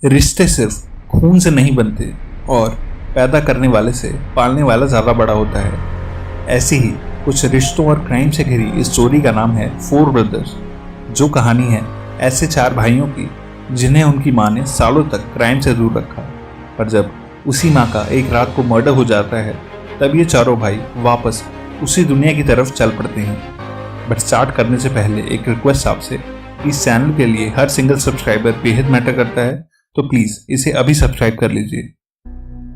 रिश्ते सिर्फ खून से नहीं बनते और पैदा करने वाले से पालने वाला ज़्यादा बड़ा होता है। ऐसे ही कुछ रिश्तों और क्राइम से घिरी इस स्टोरी का नाम है फोर ब्रदर्स, जो कहानी है ऐसे चार भाइयों की जिन्हें उनकी माँ ने सालों तक क्राइम से दूर रखा। पर जब उसी माँ का एक रात को मर्डर हो जाता है, तब ये चारों भाई वापस उसी दुनिया की तरफ चल पड़ते हैं। बट स्टार्ट करने से पहले एक रिक्वेस्ट आपसे, इस चैनल के लिए हर सिंगल सब्सक्राइबर बेहद मैटर करता है, तो प्लीज इसे अभी सब्सक्राइब कर लीजिए।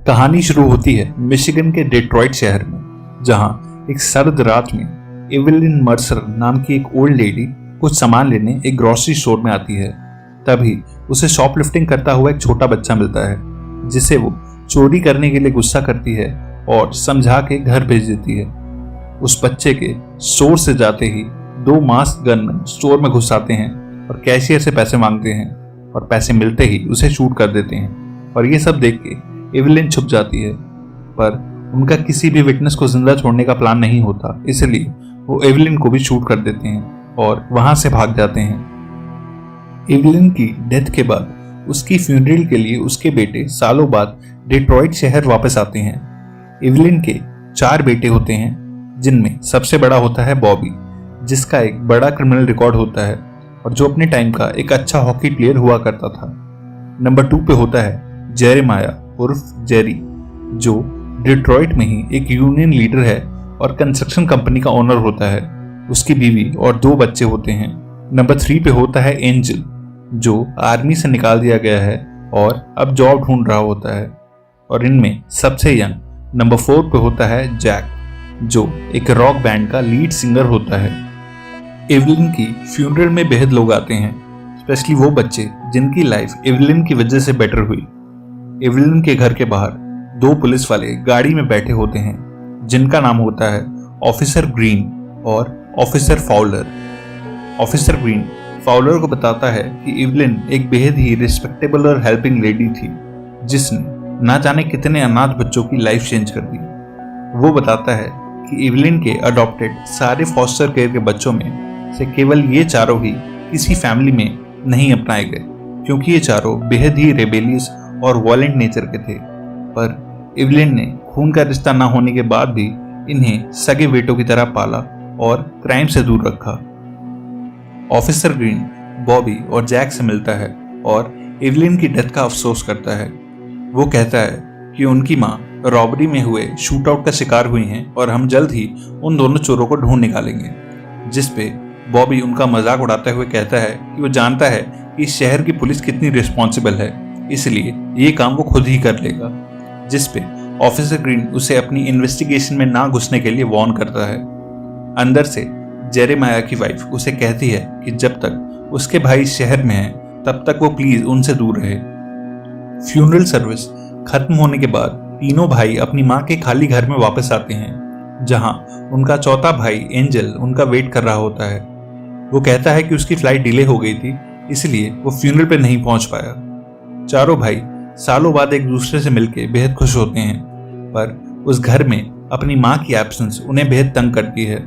कहानी शुरू होती है मिशिगन के डेट्रॉइट शहर में, जहां एक सर्द रात में एवेलिन मर्सर नाम की एक ओल्ड लेडी कुछ सामान लेने एक ग्रोसरी स्टोर में आती है। तभी उसे शॉपलिफ्टिंग करता हुआ एक छोटा बच्चा मिलता है, जिसे वो चोरी करने के लिए गुस्सा करती है और समझा के घर भेज देती है। उस बच्चे के स्टोर से जाते ही दो मास्क गनमैन स्टोर में घुस आते हैं और कैशियर से पैसे मांगते हैं, और पैसे मिलते ही उसे शूट कर देते हैं। और ये सब देख के एवेलिन छुप जाती है, पर उनका किसी भी विटनेस को जिंदा छोड़ने का प्लान नहीं होता, इसलिए वो एवेलिन को भी शूट कर देते हैं और वहां से भाग जाते हैं। एवेलिन की डेथ के बाद उसकी फ्यूनरल के लिए उसके बेटे सालों बाद डेट्रॉइट शहर वापस आते हैं। एवेलिन के 4 बेटे होते हैं, जिनमें सबसे बड़ा होता है बॉबी, जिसका एक बड़ा क्रिमिनल रिकॉर्ड होता है और जो अपने टाइम का एक अच्छा हॉकी प्लेयर हुआ करता था। नंबर 2 पे होता है जेरेमाया उर्फ जेरी, जो डिट्रॉइट में ही एक यूनियन लीडर है और कंस्ट्रक्शन कंपनी का ओनर होता है। उसकी बीवी और 2 बच्चे होते हैं। नंबर 3 पे होता है एंजल, जो आर्मी से निकाल दिया गया है और अब जॉब ढूंढ रहा होता है। और इनमें सबसे यंग नंबर 4 पे होता है जैक, जो एक रॉक बैंड का लीड सिंगर होता है। एवेलिन की फ्यूनरल में बेहद लोग आते हैं, स्पेशली वो बच्चे जिनकी लाइफ एवेलिन की वजह से बेटर हुई। एवेलिन के घर के बाहर 2 पुलिस वाले गाड़ी में बैठे होते हैं, जिनका नाम होता है ऑफिसर ग्रीन और officer Fowler. Officer green Fowler को बताता है कि एवेलिन एक बेहद ही रिस्पेक्टेबल और हेल्पिंग लेडी थी, जिसने ना जाने कितने अनाथ बच्चों की लाइफ चेंज कर दी। वो बताता है कि एवेलिन के अडॉप्टेड सारे फॉस्टर केयर के बच्चों में से केवल ये चारों ही किसी फैमिली में नहीं अपनाए गए, क्योंकि ये चारों बेहद ही रेबेलियस और वॉयलेंट नेचर के थे। पर एवेलिन ने खून का रिश्ता ना होने के बाद भी इन्हें सगे बेटों की तरह पाला और क्राइम से दूर रखा। ऑफिसर ग्रीन बॉबी और जैक से मिलता है और एवेलिन की डेथ का अफसोस करता है। वो कहता है कि उनकी माँ रॉबरी में हुए शूटआउट का शिकार हुई हैं और हम जल्द ही उन दोनों चोरों को ढूंढ निकालेंगे। जिस पे बॉबी उनका मजाक उड़ाते हुए कहता है कि वो जानता है कि इस शहर की पुलिस कितनी रिस्पॉन्सिबल है, इसलिए ये काम वो खुद ही कर लेगा। जिस पे ऑफिसर ग्रीन उसे अपनी इन्वेस्टिगेशन में ना घुसने के लिए वार्न करता है। अंदर से जेरेमाया की वाइफ उसे कहती है कि जब तक उसके भाई शहर में हैं, तब तक वो प्लीज उनसे दूर रहे। फ्यूनरल सर्विस खत्म होने के बाद तीनों भाई अपनी माँ के खाली घर में वापस आते हैं, जहां उनका चौथा भाई एंजल उनका वेट कर रहा होता है। वो कहता है कि उसकी फ्लाइट डिले हो गई थी, इसलिए वो फ्यूनरल पे नहीं पहुंच पाया। चारों भाई सालों बाद एक दूसरे से मिलके बेहद खुश होते हैं, पर उस घर में अपनी माँ की एब्सेंस उन्हें बेहद तंग करती है।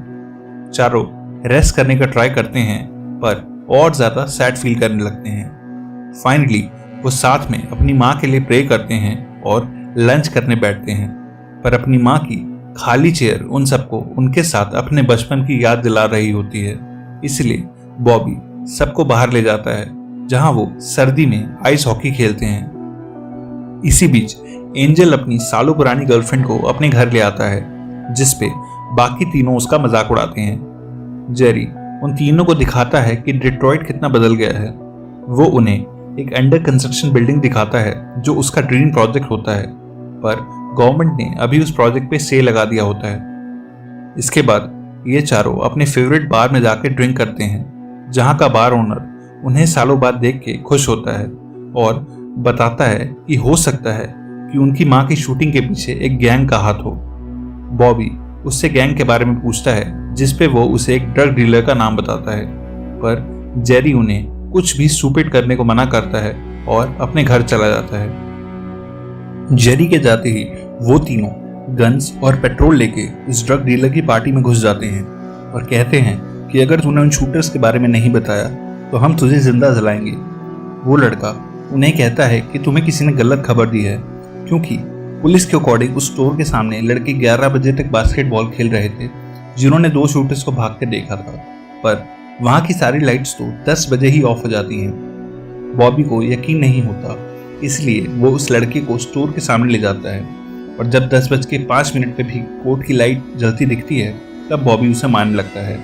चारों रेस्ट करने का ट्राई करते हैं, पर और ज्यादा सैड फील करने लगते हैं। फाइनली वो साथ में अपनी माँ के लिए प्रे करते हैं और लंच करने बैठते हैं, पर अपनी माँ की खाली चेयर उन सबको उनके साथ अपने बचपन की याद दिला रही होती है। इसलिए बॉबी सबको बाहर ले जाता है, जहां वो सर्दी में आइस हॉकी खेलते हैं। इसी बीच एंजल अपनी सालों पुरानी गर्लफ्रेंड को अपने घर ले आता है, जिसपे बाकी तीनों उसका मजाक उड़ाते हैं। जेरी उन तीनों को दिखाता है कि डिट्रॉइट कितना बदल गया है। वो उन्हें एक अंडर कंस्ट्रक्शन बिल्डिंग दिखाता है, जो उसका ड्रीम प्रोजेक्ट होता है, पर गवर्नमेंट ने अभी उस प्रोजेक्ट पे स्टे लगा दिया होता है। इसके बाद ये चारों अपने फेवरेट बार में जाकर ड्रिंक करते हैं, जहां का बार ओनर उन्हें सालों बाद देख के खुश होता है और बताता है कि हो सकता है कि उनकी माँ की शूटिंग के पीछे एक गैंग का हाथ हो। बॉबी उससे गैंग के बारे में पूछता है, जिसपे वो उसे एक ड्रग डीलर का नाम बताता है, पर जेरी उन्हें कुछ भी स्टूपिड करने को मना करता है और अपने घर चला जाता है। जेरी के जाते ही वो तीनों गन्स और पेट्रोल लेके उस ड्रग डीलर की पार्टी में घुस जाते हैं और कहते हैं कि अगर तूने उन शूटर्स के बारे में नहीं बताया तो हम तुझे जिंदा जलाएंगे। वो लड़का उन्हें कहता है कि तुम्हें किसी ने गलत खबर दी है, क्योंकि पुलिस के अकॉर्डिंग उस स्टोर के सामने लड़के 11 बजे तक बास्केटबॉल खेल रहे थे, जिन्होंने 2 शूटर्स को भागते देखा था। पर वहां की सारी लाइट्स तो 10 बजे ही ऑफ हो जाती हैं। बॉबी को यकीन नहीं होता, इसलिए वो उस लड़के को स्टोर के सामने ले जाता है, और जब 10:05 पे भी कोर्ट की लाइट जलती दिखती है, तब बॉबी उसे मारने लगता है।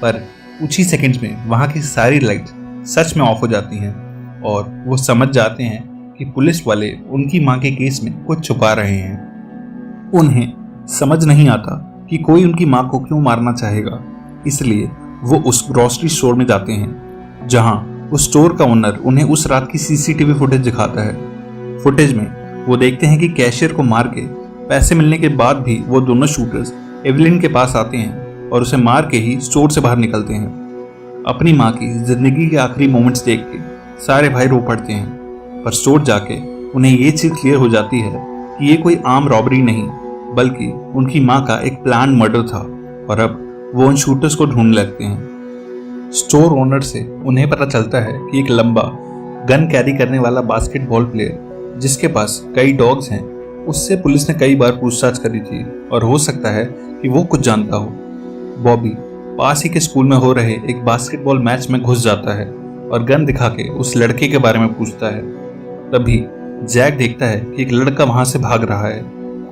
पर कुछ ही सेकंड्स में वहां की सारी लाइट सच में ऑफ हो जाती हैं, और वो समझ जाते हैं कि पुलिस वाले उनकी मां के केस में कुछ छुपा रहे हैं। उन्हें समझ नहीं आता कि कोई उनकी मां को क्यों मारना चाहेगा, इसलिए वो उस ग्रोसरी स्टोर में जाते हैं, जहां उस स्टोर का ओनर उन्हें उस रात की सीसीटीवी फुटेज दिखाता है। फुटेज में वो देखते हैं कि कैशियर को मार के पैसे मिलने के बाद भी वो दोनों शूटर्स एवलिन के पास आते हैं और उसे मार के ही स्टोर से बाहर निकलते हैं। अपनी माँ की जिंदगी के आखिरी मोमेंट्स देख के सारे भाई रो पड़ते हैं, पर स्टोर जाके उन्हें ये चीज क्लियर हो जाती है कि ये कोई आम रॉबरी नहीं, बल्कि उनकी माँ का एक प्लान मर्डर था, और अब वो उन शूटर्स को ढूंढने लगते हैं। स्टोर ओनर से उन्हें पता चलता है कि एक लंबा गन कैरी करने वाला बास्केटबॉल प्लेयर जिसके पास कई डॉग्स हैं, उससे पुलिस ने कई बार पूछताछ करी थी, और हो सकता है कि वो कुछ जानता हो। बॉबी पास ही के स्कूल में हो रहे एक बास्केटबॉल मैच में घुस जाता है और गन दिखा के उस लड़के के बारे में पूछता है। तभी जैक देखता है कि एक लड़का वहां से भाग रहा है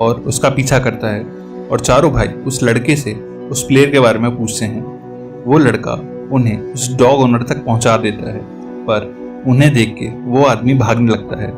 और उसका पीछा करता है, और चारों भाई उस लड़के से उस प्लेयर के बारे में पूछते हैं। वो लड़का उन्हें उस डॉग ओनर तक पहुंचा देता है, पर उन्हें देख के वो आदमी भागने लगता है।